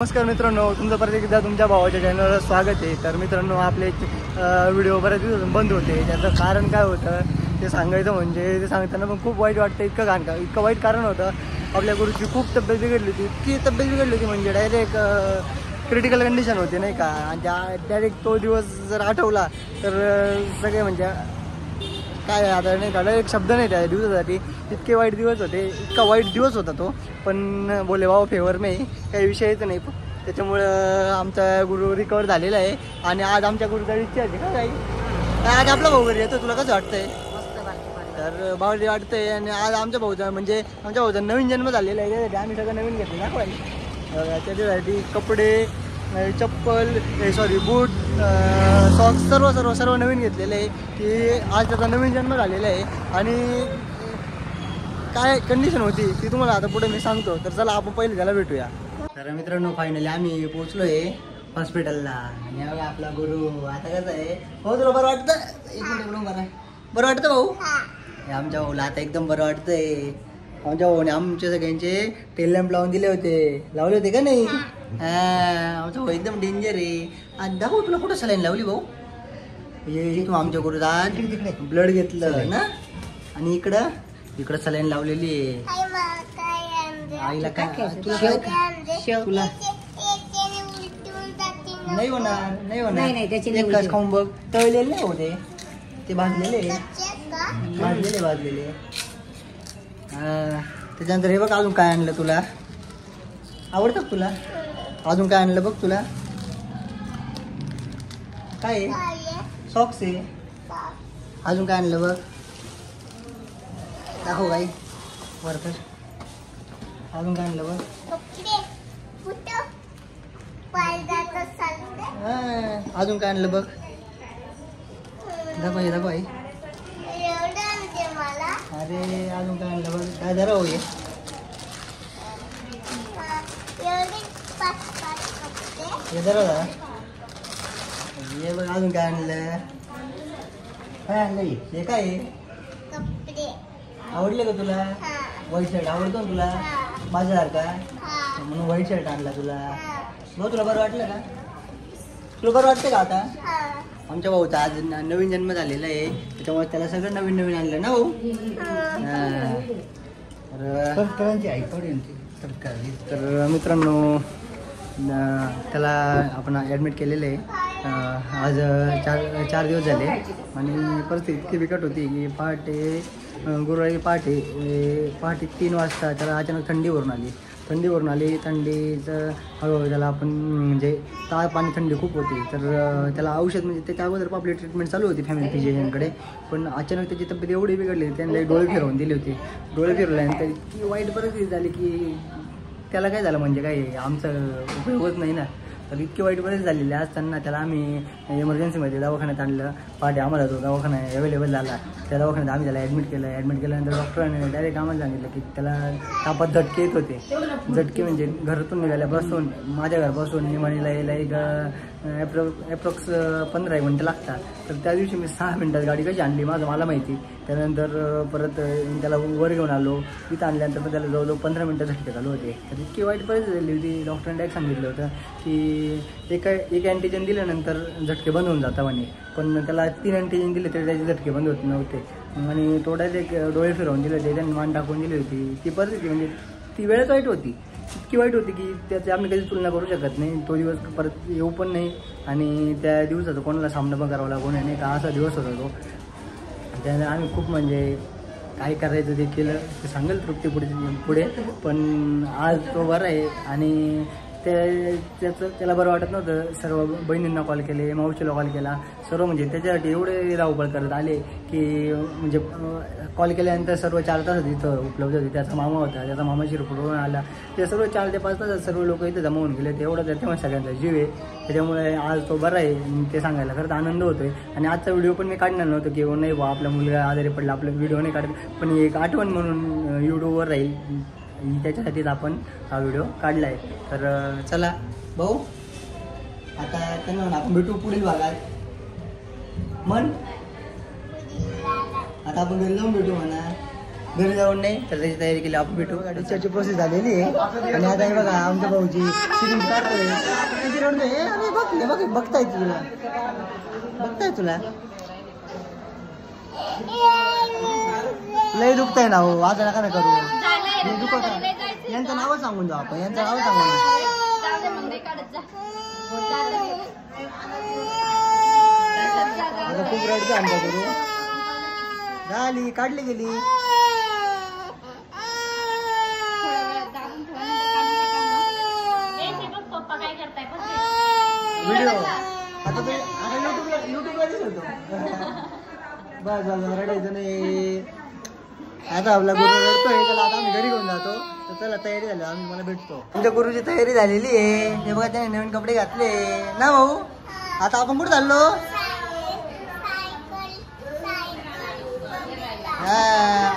नमस्कार मित्रांनो, तुमचं परत एकदा तुमच्या भावाच्या चॅनलवर स्वागत आहे. तर मित्रांनो, आपले व्हिडिओ बऱ्याच दिवसापासून बंद होते. त्याचं कारण काय होतं ते सांगायचं म्हणजे ते सांगताना पण खूप वाईट वाटतं. इतकं वाईट कारण होतं. आपल्या गुरुची खूप तब्येत बिघडली होती. इतकी तब्येत बिघडली होती म्हणजे डायरेक्ट क्रिटिकल कंडिशन होती नाही का. आणि डायरेक्ट तो दिवस जर आठवला तर सगळे म्हणजे काय आता नाही का, एक शब्द नाही त्या दिवसासाठी. इतके वाईट दिवस होते, इतका वाईट दिवस होता तो. पण बोले बाबा फेवर नाही, काही विषयच नाही. त्याच्यामुळं आमचा गुरु रिकवर झालेला आहे. आणि आज आमच्या गुरुचा इच्छा आहे का काही आज आपला भाऊ घरी येतो. तुला कसं वाटतंय? तर भाऊ वाटतंय. आणि आज आमच्या भाऊचा नवीन जन्म झालेला आहे. त्यासाठी आम्ही सगळं नवीन घेतलं ना पण त्याच्यासाठी कपडे, चप्पल, बूट, सॉक्स सर्व नवीन घेतलेले आहे. की आज त्याचा नवीन जन्म झालेला आहे. आणि काय कंडिशन होती ती तुम्हाला आता पुढे मी सांगतो. तर चला आपण पहिले त्याला भेटूया. तर मित्रांनो, फायनली आम्ही पोहोचलो आहे हॉस्पिटलला. आणि आपला गुरु आता कसं आहे भाऊ? तुला बरं वाटतं? एक मिनिट, बरं वाटतं भाऊ? आमच्या भाऊला आता एकदम बरं वाटतंय. आमच्या भाऊने आमच्या सगळ्यांचे टेल लॅम्प लावून दिले होते का नाही? आमचा भाऊ एकदम डेंजर आहे. आणि भाऊ तुला कुठं सलाईन लावली भाऊ? तू आमच्या गुरुचा ब्लड घेतलं ना. आणि इकडं सलाईन लावलेली आहे. आईला काय तुला नाही होणार खाऊन बघ. तळलेले नाही होते ते, भाजलेले. त्याच्यानंतर हे बघ, अजून काय आणलं तुला? आवडतं का तुला? अजून काय आणलं बघ तुला? काय आहे? सॉक्स आहे. अजून काय आणलं बघ? दाखव बाई वरतर. अजून काय आणलं बघ? अजून काय आणलं बघ? दाखव आई. अरे अजून काय आणलं बघ? काय जरा होय जरा हे बघ. अजून काय आणलं? काय आणलं हे? काय आहे? आवडले का तुला? व्हाईट शर्ट आवडतो ना तुला माझ्यासारखा? म्हणून व्हाईट शर्ट आणला तुला. भाऊ तुला बरं वाटलं का? तुला बरं वाटतं का आता? आमच्या भाऊचा आज नवीन जन्म झालेला आहे. त्याच्यामुळे त्याला सगळं नवीन आणलं ना भाऊ. तर मित्रांनो, त्याला आपण ॲडमिट केलेलं आहे. आज चार दिवस झाले. आणि परिस्थिती इतकी बिकट होती की गुरुवारी पहाटे 3 वाजता त्याला अचानक थंडी भरून आली. थंडीचं हळूहळू त्याला आपण म्हणजे ताप आणि थंडी खूप होती. तर त्याला औषध म्हणजे त्याच्या अगोदर आपली ट्रीटमेंट चालू होती फॅमिली फिजिशियनकडे. पण अचानक त्याची तब्येत एवढी बिघडली, त्यांना डोळे फिरवून दिले होते. डोळे फिरवल्यानंतर इतकी वाईट परिस्थिती झाली की त्याला काय झालं म्हणजे काय आमचं उपयोगच नाही ना. तर इतकी वाईट परिस्थिती झालेली असताना त्याला आम्ही इमर्जन्सीमध्ये दवाखान्यात आणलं. पहाटे आम्हाला तो दवाखाना अवेलेबल झाला. त्या दवाखान्यात आम्ही त्याला ॲडमिट केल्यानंतर डॉक्टरांनी डायरेक्ट आम्हाला सांगितलं की त्याला तापात झटके येत होते. झटके म्हणजे घरातून निघाल्यापासून माझ्या घरापासून निमाणीला यायला एक ॲप्रॉक्स 15 मिनटं लागतात. तर त्या दिवशी मी 6 मिनटात गाडी कशी आणली मला माहिती. त्यानंतर परत त्याला वर घेऊन आलो. इथं आणल्यानंतर पण त्याला जवळजवळ 15 मिनटं झटके चालू होते. तर इतकी वाईट परिस्थिती झाली होती. डॉक्टरांनी डायरेक्ट सांगितलं होतं की एक अँटीजन दिल्यानंतर झटके बंद होऊन जाता म्हणे. पण त्याला 3 अँटीजन दिले तरी त्याचे झटके बंद होत नव्हते. आणि तो डायरेक्ट डोळे फिरवून दिले होते, त्यांनी मान टाकून दिली होती. ती परिस्थिती म्हणजे ती वेळच वाईट होती. इतकी वाईट होती की त्याची आम्ही कधीच तुलना करू शकत नाही. तो दिवस परत येऊ पण नाही. आणि त्या दिवसाचा कोणाला सामना पण करावा लागू नाही का, असा दिवस होता तो. त्याने आम्ही खूप म्हणजे काय करायचं ते केलं. ते सांगेल तृप्ती पुढे. पण आज तो बरा आहे. आणि त्याला बरं वाटत नव्हतं. सर्व बहिणींना कॉल केले, मावशीला कॉल केला. सर्व म्हणजे त्याच्यासाठी एवढे धावपळ करत आले की म्हणजे कॉल केल्यानंतर सर्व 4 तास इथं उपलब्ध होते. त्याचा मामा होता, त्याचा मामा शिरपूरवरून आला. ते सर्व 4 ते 5 तासात सर्व लोक इथे जमा होऊन गेले. तेवढं तेव्हा सगळ्यांचा जीव आहे. त्याच्यामुळे आज तो बरा आहे ते सांगायला खरंच आनंद होतोय. आणि आजचा व्हिडिओ पण मी काढणार नव्हतं की नाही बा आपला मुलगा आजारी पडला, आपला व्हिडिओ नाही काढत. पण एक आठवण म्हणून यूट्यूबवर राहील, त्याच्यासाठीच आपण हा व्हिडिओ काढला आहे. तर चला भाऊ, आता त्यांना आपण भेटू पुढील भागात. आता आपण घरी जाऊन भेटू म्हणा. घरी जाऊन नाही तर त्याची तयारी केली. आपण भेटू. डिस्चार्जची प्रोसेस झालेली आहे आणि आता हे बघा आमच्या भाऊची सिरिंज काढतोय. किती रडतोय. अरे बघ हे बघ बघताय तुला तुला लय दुखतंय ना हो. आज नका ना करू. दुखत यांचं नावच सांगून जाऊ आपण. यांचं नाव सांगून आता खूप रडते आमच्या करू. झाली काढली गेली. व्हिडिओ आता ते आता युट्यूबला दिसतो. बस बस रडायचं नाही. आता आपला गुरु रडतोय त्याला आता आम्ही घरी घेऊन जातो. तर चला तयारी झाली आम्ही मला भेटतो. आमच्या गुरुची तयारी झालेली आहे. हे बघा त्याने नवीन कपडे घातले ना भाऊ. आता आपण कुठे चाललो. हा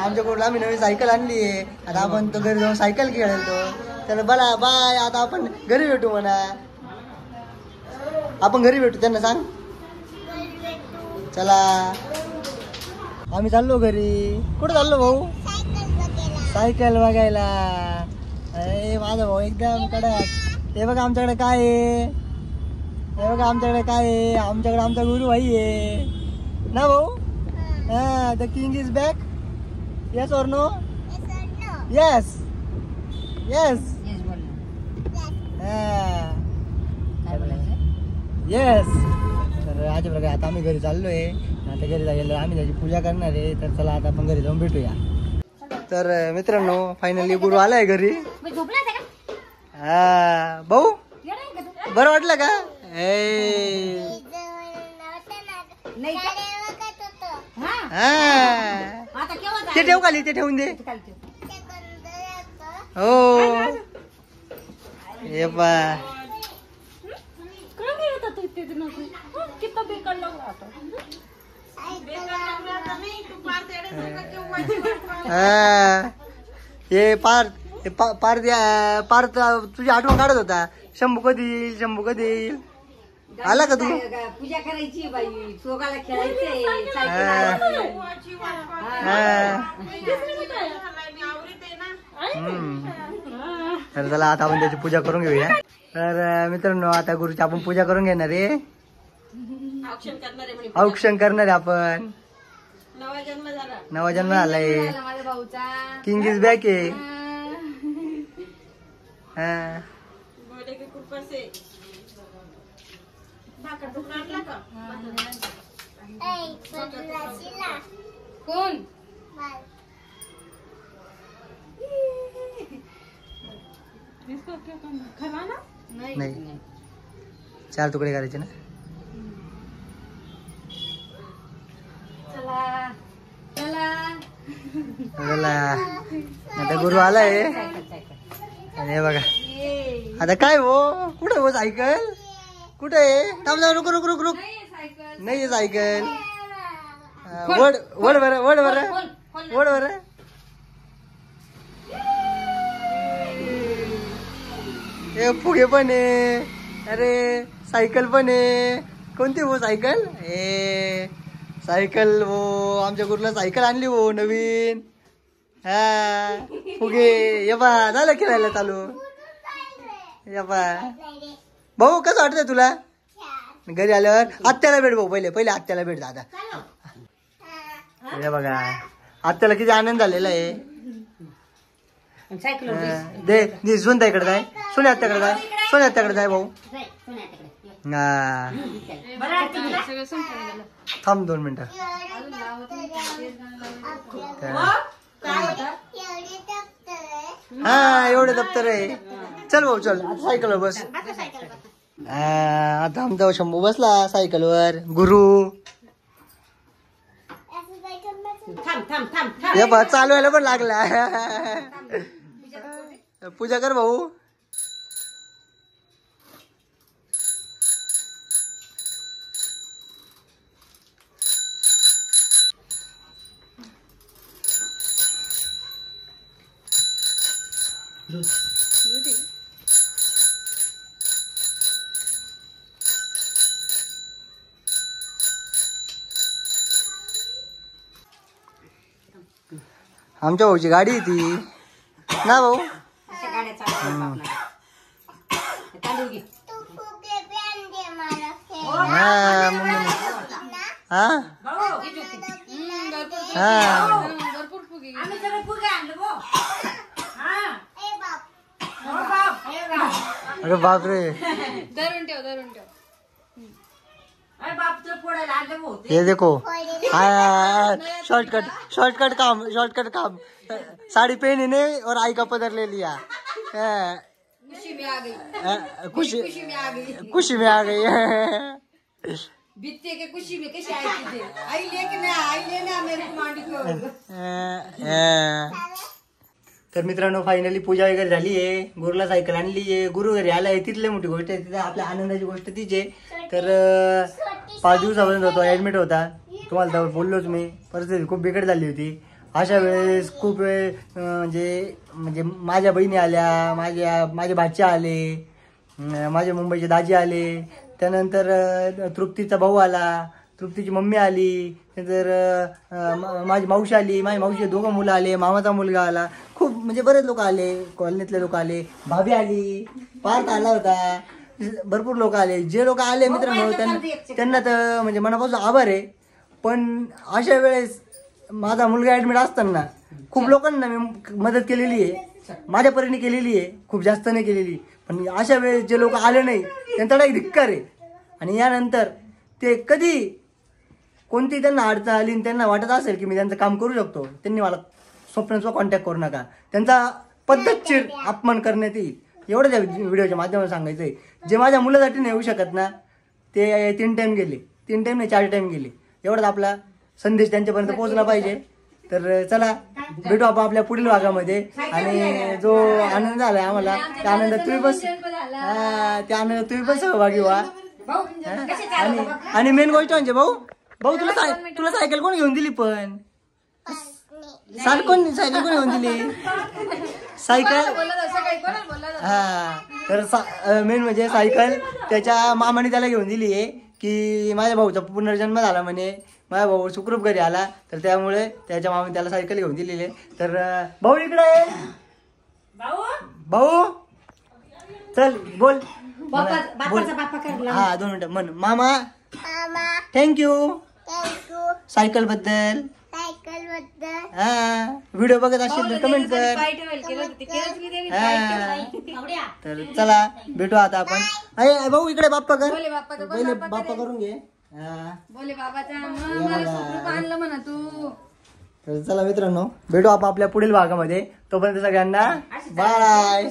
आमच्या गुरुला आम्ही नवीन सायकल आणली आहे. आता आपण तो घरी जाऊन सायकल खेळतो. चला बला बाय. आता आपण घरी भेटू म्हणा. आपण घरी भेटू त्यांना सांग. चला आम्ही चाललो घरी. कुठे चाललो भाऊ. सायकल बघायला. अरे माझा भाऊ एकदम कडक. हे बघा आमच्याकडे काय आहे. हे बघा आमच्याकडे काय आहे. आमच्याकडे आमचा गुरु भाई आहे ना भाऊ. हा the king is back. Yes और नो. Yes yes yes. तर अशा प्रकारे आता आम्ही घरी चाललोय. आता घरी जायला आम्ही त्याची पूजा करणार आहे. तर चला आता आपण घरी जाऊन भेटूया. तर मित्रांनो फायनली गुरु आलाय घरी. हा भाऊ बरं वाटलं का. ते ठेव खाली. ते ठेवून दे. हो ये बा हे पार तुझी आठवण काढत होता. शंभू कधी येईल. शंभू कधी येईल. आला का तू. पूजा करायची बाई. सोगाला खेळायचंय. तर चला आता आपण त्याची पूजा करून घेऊया. तर मित्रांनो आता गुरुची आपण पूजा करून घेणार आहे. औक्षण करणार आहे आपण. नवा जन्म झालाय. किंग इज बॅक आहे. कोण नाही 4 तुकडे करायचे ना. चला आता गुरु आलाय. अरे बघा आता काय हो. कुठे हो सायकल. कुठे आहे. थांब जाऊ. रुक रुक रुक रुक. नाही सायकल. वड वड बर वड बर वड बर. हे फुगे पण आहे. अरे सायकल पण आहे. कोणती हो सायकल. ए सायकल हो. आमच्या गुरुला सायकल आणली हो नवीन. हा फुगे. ये बा झालं खेळायला चालू. ये बा भाऊ कसं वाटतंय तुला. घरी आल्यावर आत्याला भेट भाऊ. पहिले आत्याला भेट दादा. हे बघा आत्याला किती आनंद झालेला आहे. दे सुनता इकडे जाय. सोन्या आत्याकडे जाय. सोन्या आत्याकडे जाय भाऊ. थांब 2 मिनिटं. हा एवढे दप्तर आहे. चल भाऊ चल सायकलवर बस. आता आमचा शंभू बसला सायकलवर. गुरु हे बघ चालवायला पण लागला. पूजा कर भाऊ. आमच्या भाऊची गाडी आहे ती ना भाऊ. अशा गाड्या चालवतात आपल्याला. तांदूळ घे. हा मम्मी हा हा आम्ही सगळे फुगे आणले गो. हा. हो बाप. हे बाप. अरे बापरे. धरून ठेव धरून ठेव. अरे बाप तुला फोडायला आणले गो. ये देखो शॉर्टकट काम. साड़ी पहनी नहीं और आई का पदर ले लिया. खुशी में आ गई. खुशी में आ गई. बीतते के खुशी में कैसे आई तुझे. आई लेके ना आई लेना मेरे को मांडी को. तर मित्रांनो फायनली पूजा वगैरे झाली आहे. गुरुला सायकल आणली आहे. गुरु घरी आलाय. तिथले मोठी गोष्ट आहे. तिथे आपल्या आनंदाची गोष्ट तीच आहे. तर 5 दिवसापर्यंत होतो ऍडमिट होता. तुम्हाला त्यावर बोललोच मी. परिस्थिती खूप बिकट झाली होती. अशा वेळेस खूप वेळ म्हणजे माझ्या बहिणी आल्या, माझे भाचे आले, माझे मुंबईचे दाजी आले, त्यानंतर तृप्तीचा भाऊ आला, तृप्तीची मम्मी आली, नंतर माझी मावशी आली, माझ्या मावशीचे 2 मुलं आले, मामाचा मुलगा आला. खूप म्हणजे बरेच लोक आले, कॉलनीतले लोक आले, भाभी आली, पार्थ आला होता, भरपूर लोक आले. जे लोक आले मित्रांनो त्यांना तर म्हणजे मनापासून आभार आहे. पण अशा वेळेस माझा मुलगा ऍडमिट असताना खूप लोकांना मी मदत केलेली आहे, माझ्या परीने केलेली आहे, खूप जास्त नाही केलेली. पण अशा वेळेस जे लोक आले नाही त्यांचा एक धिक्कार आहे. आणि यानंतर ते कधी कोणती त्यांना अडचण आली आणि त्यांना वाटत असेल की मी त्यांचं काम करू शकतो, त्यांनी मला स्वप्नांचा कॉन्टॅक्ट करू नका. त्यांचा पद्धतशीर अपमान करण्यात येईल एवढं त्या व्हिडिओच्या माध्यमातून सांगायचं आहे. जे माझ्या मुलासाठी नाही येऊ शकत ना ते 3 टाइम गेले, 3 टाइम नाही 4 टाइम गेले. एवढाच आपला संदेश त्यांच्यापर्यंत पोहोचला पाहिजे. तर चला भेटू आपण आपल्या पुढील भागामध्ये. आणि जो आनंद झालाय आम्हाला त्या आनंदात तुम्ही पण सहभागी व्हा. आणि मेन गोष्ट म्हणजे भाऊ तुला सायकल कोण घेऊन दिली. पण सायकल कोण घेऊन दिली सायकल. हा तर मेन म्हणजे सायकल त्याच्या मामाने त्याला घेऊन दिली आहे की माझ्या भाऊचा पुनर्जन्म झाला म्हणे, माझ्या भाऊ सुखरूप घरी आला, तर त्यामुळे त्याच्या मामाने त्याला सायकल घेऊन दिलेली आहे. तर भाऊ इकडे आहे. भाऊ चल बोल. हा 2 मिनिटं म्हण. मामा थँक्यू सायकल बद्दल. हा व्हिडिओ बघत असेल तर कमेंट कर. तर चला भेटू आता आपण. अरे भाऊ इकडे बाप्पा कर. पहिले बाप्पा करून घे. बोले बाबाचा आणलं म्हणा तू. तर चला मित्रांनो भेटू आपण आपल्या पुढील भागामध्ये. तोपर्यंत सगळ्यांना बाय.